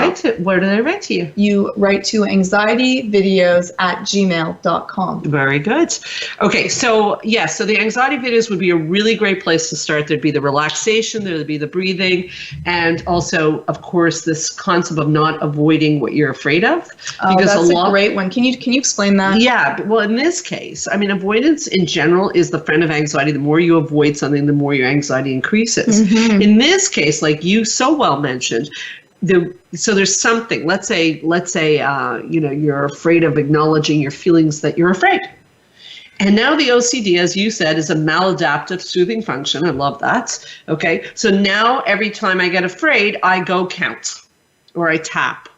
write to you? You write to anxietyvideos@gmail.com. Very good. Okay, so yes, so the anxiety videos would be a really great place to start. There'd be the relaxation, there'd be the breathing, and also, of course, this concept of not avoiding what you're afraid of. Because that's a great one. Can you explain that? Yeah, well, in this case, I mean, avoidance in general is the friend of anxiety. The more you avoid something, the more your anxiety increases. Mm-hmm. In this case, like you so well mentioned, so there's something. Let's say you're afraid of acknowledging your feelings that you're afraid. And now the OCD, as you said, is a maladaptive soothing function. I love that. Okay, so now every time I get afraid, I go count, or I tap,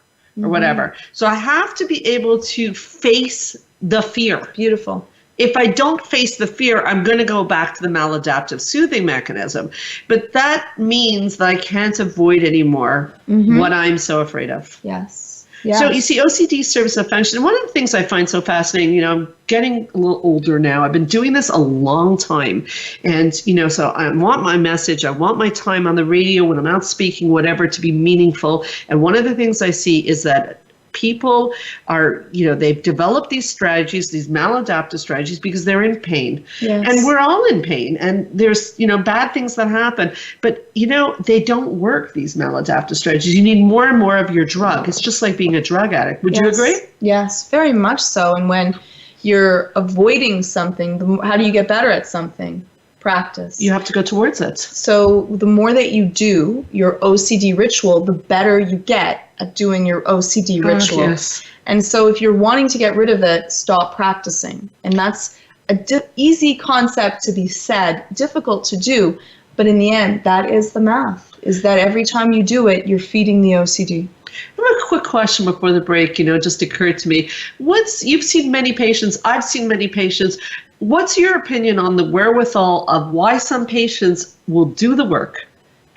or whatever. So I have to be able to face the fear. Beautiful. If I don't face the fear, I'm going to go back to the maladaptive soothing mechanism. But that means that I can't avoid anymore what I'm so afraid of. Yes. So you see, OCD serves a function. And one of the things I find so fascinating, I'm getting a little older now. I've been doing this a long time. And, so I want my message. I want my time on the radio when I'm out speaking, whatever, to be meaningful. And one of the things I see is that people are, they've developed these strategies, these maladaptive strategies, because they're in pain. Yes. And we're all in pain. And there's, bad things that happen. But, they don't work, these maladaptive strategies. You need more and more of your drug. It's just like being a drug addict. Would you agree? Yes, very much so. And when you're avoiding something, how do you get better at something? Practice. You have to go towards it. So the more that you do your OCD ritual, the better you get at doing your OCD ritual. Yes. And so if you're wanting to get rid of it, stop practicing. And that's an easy concept to be said, difficult to do. But in the end, that is the math, is that every time you do it, you're feeding the OCD. I have a quick question before the break, just occurred to me. You've seen many patients, I've seen many patients. What's your opinion on the wherewithal of why some patients will do the work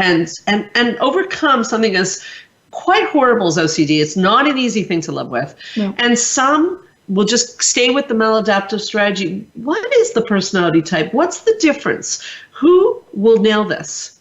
and overcome something as quite horrible as OCD. It's not an easy thing to live with. No. And some will just stay with the maladaptive strategy. What is the personality type? What's the difference? Who will nail this?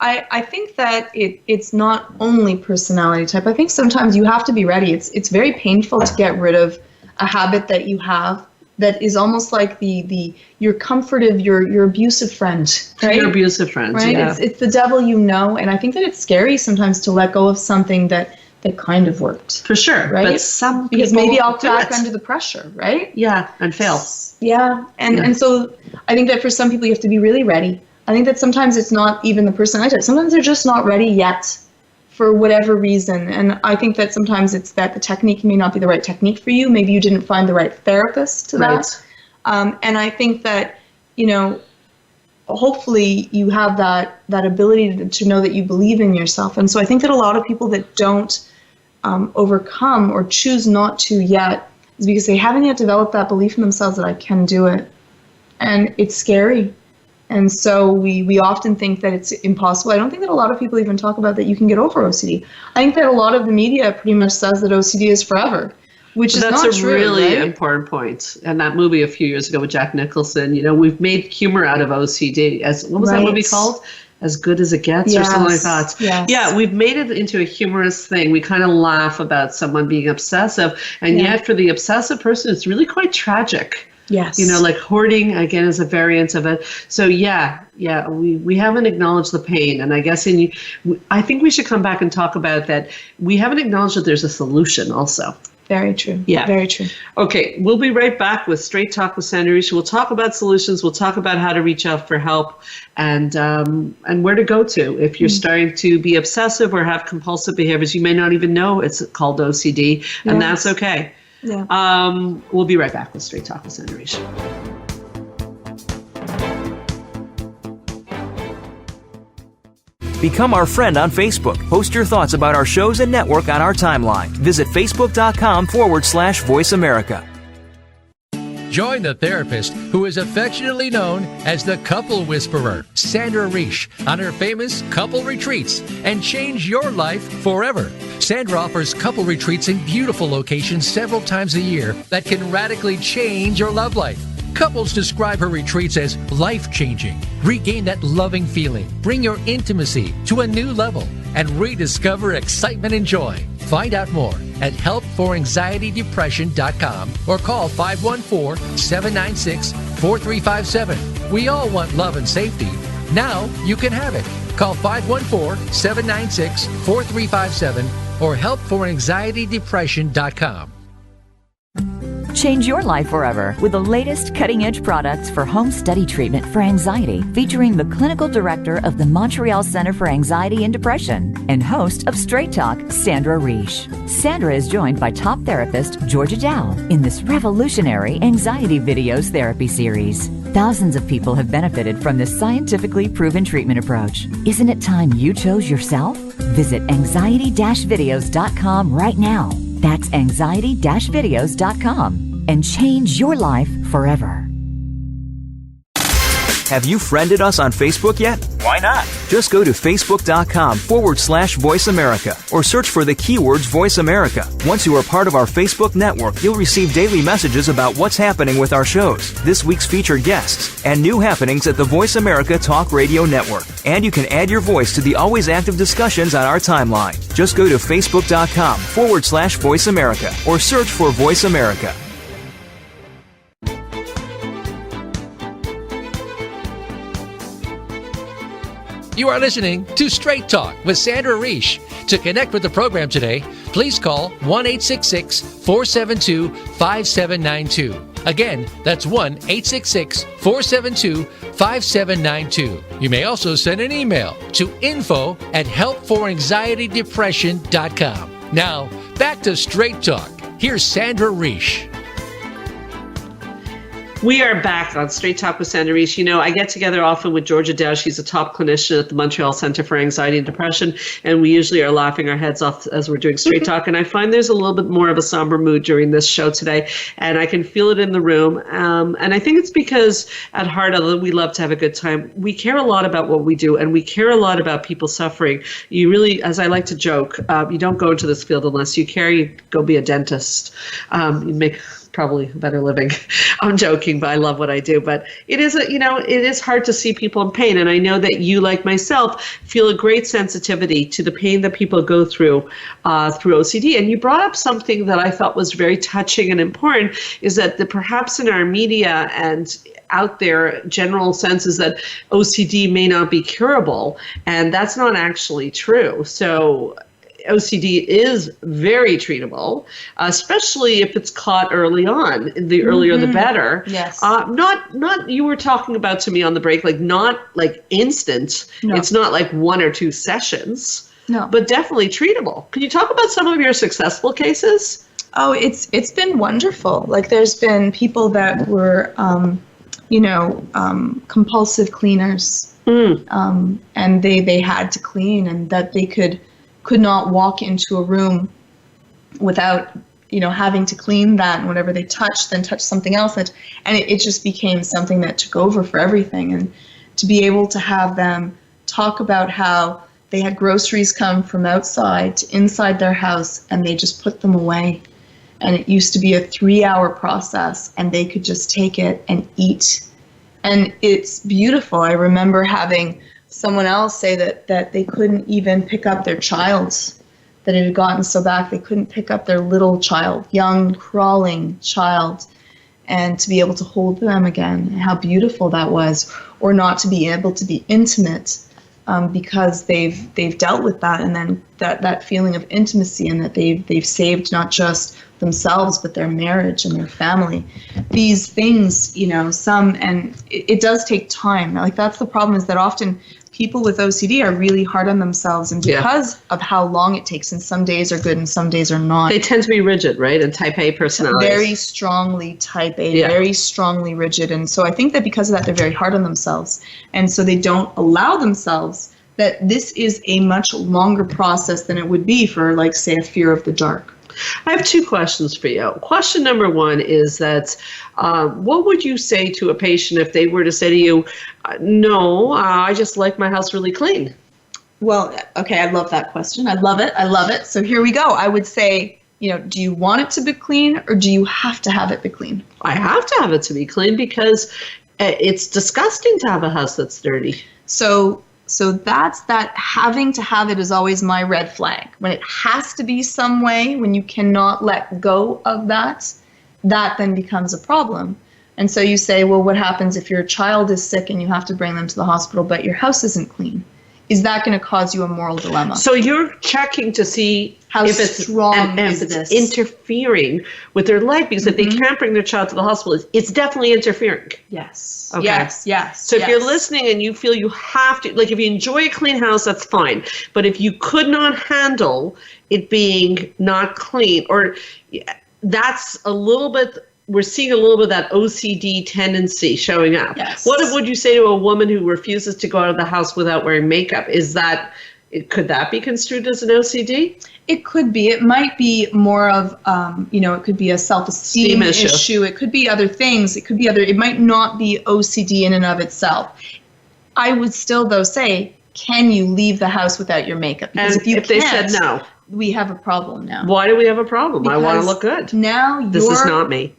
I think that it's not only personality type. I think sometimes you have to be ready. It's very painful to get rid of a habit that you have that is almost like your comfortive, your abusive friend, right? Your abusive friend, right? Yeah. It's the devil you know, and I think that it's scary sometimes to let go of something that kind of worked. For sure, right? But some because maybe I'll crack under the pressure, right? Yeah, and fail. Yeah, and so I think that for some people you have to be really ready. I think that sometimes it's not even the personality type. Sometimes they're just not ready yet for whatever reason. And I think that sometimes it's that the technique may not be the right technique for you. Maybe you didn't find the right therapist to that. And I think that, hopefully you have that ability to know that you believe in yourself. And so I think that a lot of people that don't overcome or choose not to yet is because they haven't yet developed that belief in themselves that I can do it. And it's scary. And so we often think that it's impossible. I don't think that a lot of people even talk about that you can get over OCD. I think that a lot of the media pretty much says that OCD is forever, which is not true. That's a really important point. And that movie a few years ago with Jack Nicholson, we've made humor out of OCD. What was that movie called? As Good as It Gets, or something like that. Yes. Yeah, we've made it into a humorous thing. We kind of laugh about someone being obsessive, and yet for the obsessive person, it's really quite tragic. Yes. Like hoarding, again, is a variant of it. So we haven't acknowledged the pain. And I guess I think we should come back and talk about that. We haven't acknowledged that there's a solution also. Very true. Yeah. Very true. Okay, we'll be right back with Straight Talk with Sandra Riche. We'll talk about solutions. We'll talk about how to reach out for help and where to go to if you're starting to be obsessive or have compulsive behaviors. You may not even know it's called OCD, and that's okay. Yeah. We'll be right back with Straight Talk with Sandra Riche. Become our friend on Facebook. Post your thoughts about our shows and network on our timeline. Visit facebook.com/Voice America. Join the therapist who is affectionately known as the Couple Whisperer, Sandra Riche, on her famous couple retreats and change your life forever. Sandra offers couple retreats in beautiful locations several times a year that can radically change your love life. Couples describe her retreats as life-changing. Regain that loving feeling, bring your intimacy to a new level, and rediscover excitement and joy. Find out more at helpforanxietydepression.com or call 514-796-4357. We all want love and safety. Now you can have it. Call 514-796-4357 or helpforanxietydepression.com. Change your life forever with the latest cutting-edge products for home study treatment for anxiety, featuring the clinical director of the Montreal Center for Anxiety and Depression and host of Straight Talk, Sandra Riche. Sandra is joined by top therapist Georgia Dow in this revolutionary Anxiety Videos therapy series. Thousands of people have benefited from this scientifically proven treatment approach. Isn't it time you chose yourself? Visit anxiety-videos.com right now. That's anxiety-videos.com and change your life forever. Have you friended us on Facebook yet? Why not? Just go to facebook.com/Voice America or search for the keywords Voice America. Once you are part of our Facebook network, you'll receive daily messages about what's happening with our shows, this week's featured guests, and new happenings at the Voice America Talk Radio Network. And you can add your voice to the always active discussions on our timeline. Just go to facebook.com/Voice America or search for Voice America. You are listening to Straight Talk with Sandra Riche. To connect with the program today, please call 1-866-472-5792. Again, that's 1-866-472-5792. You may also send an email to info@helpforanxietydepression.com. Now, back to Straight Talk. Here's Sandra Riche. We are back on Straight Talk with Sandra Reich. You know, I get together often with Georgia Dow. She's a top clinician at the Montreal Centre for Anxiety and Depression, and we usually are laughing our heads off as we're doing Straight Talk. And I find there's a little bit more of a somber mood during this show today, and I can feel it in the room. And I think it's because at heart, although we love to have a good time, we care a lot about what we do, and we care a lot about people suffering. You really, as I like to joke, you don't go into this field unless you care. You go be a dentist. You make probably a better living. I'm joking, but I love what I do. But it is, it is hard to see people in pain. And I know that you, like myself, feel a great sensitivity to the pain that people go through OCD. And you brought up something that I thought was very touching and important, is that perhaps in our media and out there, general sense is that OCD may not be curable. And that's not actually true. So OCD is very treatable, especially if it's caught early on. The earlier, the better. Yes. Not you were talking about to me on the break, like not like instant. No. It's not like 1 or 2 sessions. No. But definitely treatable. Can you talk about some of your successful cases? Oh, it's been wonderful. Like there's been people that were, compulsive cleaners, and they had to clean, and that they could not walk into a room without, having to clean that, and whatever they touched, then touch something else. And it just became something that took over for everything. And to be able to have them talk about how they had groceries come from outside to inside their house, and they just put them away. And it used to be a 3-hour process, and they could just take it and eat. And it's beautiful. I remember having someone else say that they couldn't even pick up their child, that it had gotten so bad they couldn't pick up their little child, young, crawling child, and to be able to hold them again, and how beautiful that was, or not to be able to be intimate because they've dealt with that, and then that feeling of intimacy, and that they've saved not just themselves but their marriage and their family. These things, and it does take time. Like that's the problem, is that often people with OCD are really hard on themselves, and because of how long it takes, and some days are good and some days are not. They tend to be rigid, right? And type A personalities. Very strongly type A, very strongly rigid. And so I think that because of that, they're very hard on themselves. And so they don't allow themselves that this is a much longer process than it would be for, like, say, a fear of the dark. I have 2 questions for you. Question number 1 is that what would you say to a patient if they were to say to you, no, I just like my house really clean? Well, okay, I love that question. I love it. So here we go. I would say, do you want it to be clean, or do you have to have it be clean? I have to have it to be clean because it's disgusting to have a house that's dirty. So that's that. Having to have it is always my red flag. When it has to be some way, when you cannot let go of that then becomes a problem. And so you say, well, what happens if your child is sick and you have to bring them to the hospital, but your house isn't clean? Is that going to cause you a moral dilemma? So you're checking to see how if it's strong if is it's this? Interfering with their life, because if they can't bring their child to the hospital, it's definitely interfering. Yes. Okay. Yes. So if you're listening and you feel you have to, like if you enjoy a clean house, that's fine. But if you could not handle it being not clean, or that's a little bit, we're seeing a little bit of that OCD tendency showing up. Yes. What would you say to a woman who refuses to go out of the house without wearing makeup? Could that be construed as an OCD? It could be. It might be more of, it could be a self-esteem issue. It could be other things. It might not be OCD in and of itself. I would still, though, say, can you leave the house without your makeup? Because if they said no, we have a problem now. Why do we have a problem? Because I want to look good. Now this is not me.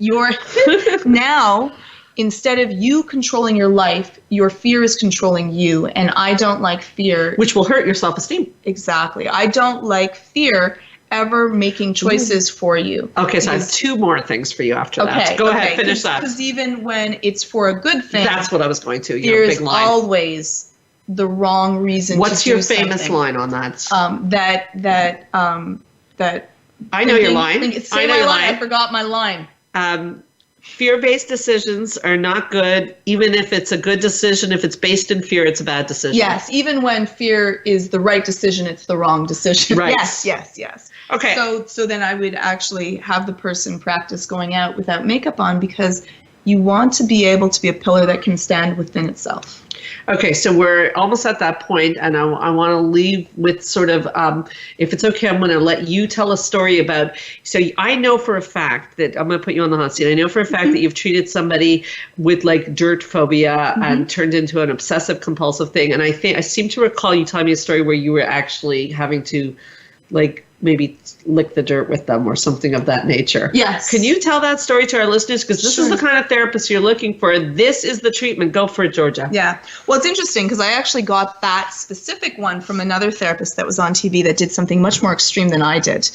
Now, instead of you controlling your life, your fear is controlling you, and I don't like fear. Which will hurt your self-esteem. Exactly. I don't like fear ever making choices for you. Okay, so I have 2 more things for you after that. Go ahead, finish that. Because even when it's for a good thing, that's what I was going to. There's big line. Always the wrong reason. What's to your do famous something. line on that? That. I know your line. Say my line. I forgot my line. Fear-based decisions are not good, even if it's a good decision. If it's based in fear, it's a bad decision. Yes, even when fear is the right decision, it's the wrong decision. Right. Yes. Okay. So then I would actually have the person practice going out without makeup on, because You want to be able to be a pillar that can stand within itself. Okay, so we're almost at that point, and I want to leave with sort of, if it's okay, I'm going to let you tell a story about, so I know for a fact that, I'm going to put you on the hot seat, I know for a fact that you've treated somebody with like dirt phobia and turned into an obsessive compulsive thing, and I seem to recall you telling me a story where you were actually having to like maybe lick the dirt with them or something of that nature. Yes. Can you tell that story to our listeners? Because this is the kind of therapist you're looking for. This is the treatment. Go for it, Georgia. Yeah. Well, it's interesting because I actually got that specific one from another therapist that was on TV that did something much more extreme than I did.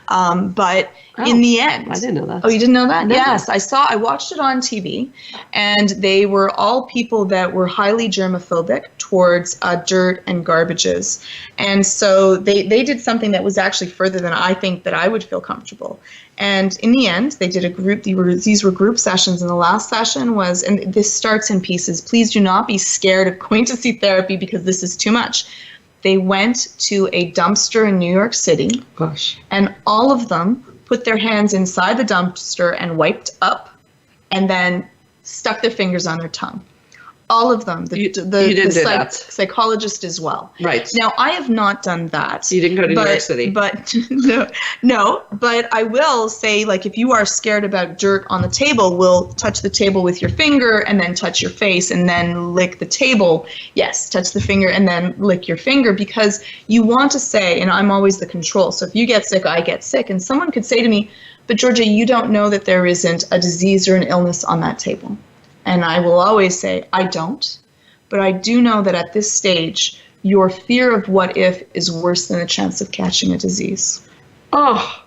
But in the end... I didn't know that. Oh, you didn't know that? No. Yes. I watched it on TV, and they were all people that were highly germophobic towards dirt and garbages. And so they did something that was actually further than I think that I would feel comfortable. And in the end, they did a group, these were group sessions, and the last session was, and this starts in pieces, please do not be scared of going to see therapy because this is too much. They went to a dumpster in New York City. Gosh. And all of them put their hands inside the dumpster and wiped up, and then stuck their fingers on their tongue. All of them. The psychologist as well. Right. Now, I have not done that. You didn't go to New York City. But no. But I will say, like, if you are scared about dirt on the table, we'll touch the table with your finger and then touch your face and then lick the table. Yes, touch the finger and then lick your finger, because you want to say, and I'm always the control. So if you get sick, I get sick. And someone could say to me, but Georgia, you don't know that there isn't a disease or an illness on that table. And I will always say, I don't, but I do know that at this stage, your fear of what if is worse than the chance of catching a disease. Oh,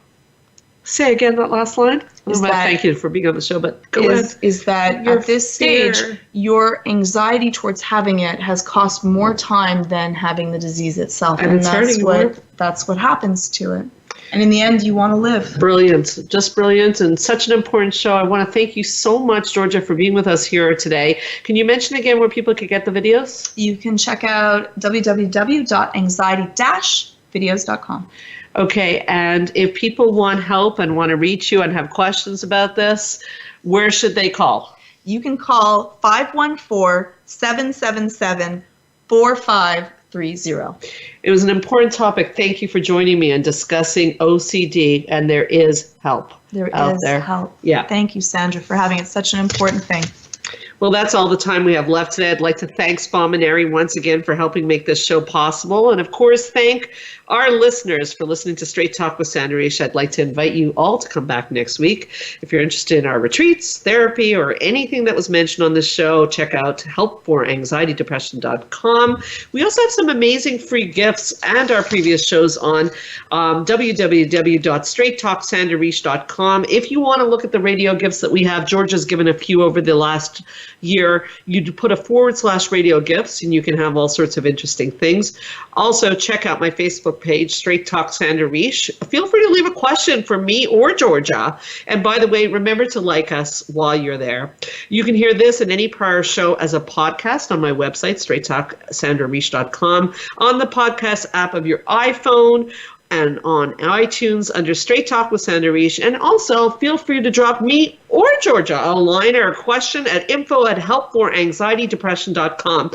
say again that last line. Thank you for being on the show, but go ahead. Is that at this stage, your anxiety towards having it has cost more time than having the disease itself. And that's what happens to it. And in the end, you want to live. Brilliant. Just brilliant, and such an important show. I want to thank you so much, Georgia, for being with us here today. Can you mention again where people could get the videos? You can check out www.anxiety-videos.com. Okay, and if people want help and want to reach you and have questions about this, where should they call? You can call 514-777-4530. It was an important topic. Thank you for joining me and discussing OCD, and there is help. There is help. Yeah. Thank you, Sandra, for having it such an important thing. Well, that's all the time we have left today. I'd like to thank Spominary once again for helping make this show possible. And of course, thank our listeners for listening to Straight Talk with Sandra Riche. I'd like to invite you all to come back next week. If you're interested in our retreats, therapy, or anything that was mentioned on this show, check out helpforanxietydepression.com. We also have some amazing free gifts and our previous shows on www.straighttalksandrariche.com. If you want to look at the radio gifts that we have, Georgia's given a few over the last year. You put a /radio gifts and you can have all sorts of interesting things. Also, check out my Facebook page, Straight Talk Sandra Riche. Feel free to leave a question for me or Georgia. And by the way, remember to like us while you're there. You can hear this and any prior show as a podcast on my website, straighttalksandrariche.com, on the podcast app of your iPhone, and on iTunes under Straight Talk with Sandra Riche. And also feel free to drop me or Georgia a line or a question at info@helpforanxietydepression.com.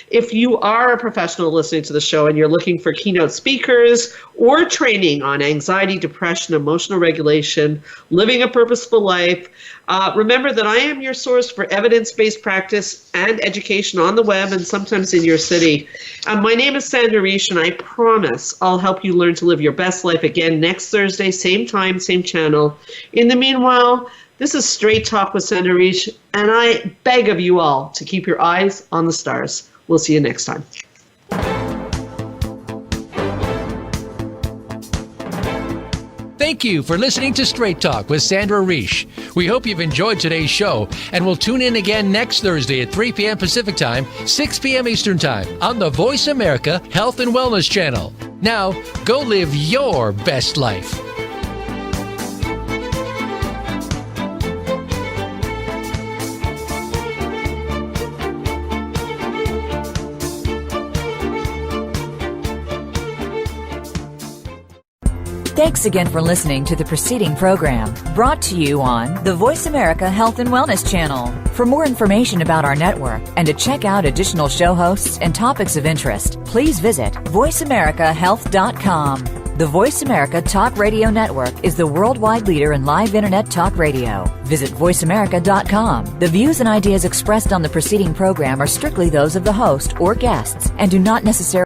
If you are a professional listening to the show and you're looking for keynote speakers or training on anxiety, depression, emotional regulation, living a purposeful life, remember that I am your source for evidence-based practice and education on the web and sometimes in your city. My name is Sandra Riche, and I promise I'll help you learn to live your best life again next Thursday, same time, same channel. In the meanwhile, this is Straight Talk with Sandra Riche, and I beg of you all to keep your eyes on the stars. We'll see you next time. Thank you for listening to Straight Talk with Sandra Riche. We hope you've enjoyed today's show, and we'll tune in again next Thursday at 3 p.m. Pacific Time, 6 p.m. Eastern Time on the Voice America Health and Wellness Channel. Now, go live your best life. Thanks again for listening to the preceding program, brought to you on the Voice America Health and Wellness Channel. For more information about our network and to check out additional show hosts and topics of interest, please visit voiceamericahealth.com. The Voice America Talk Radio Network is the worldwide leader in live Internet talk radio. Visit voiceamerica.com. The views and ideas expressed on the preceding program are strictly those of the host or guests and do not necessarily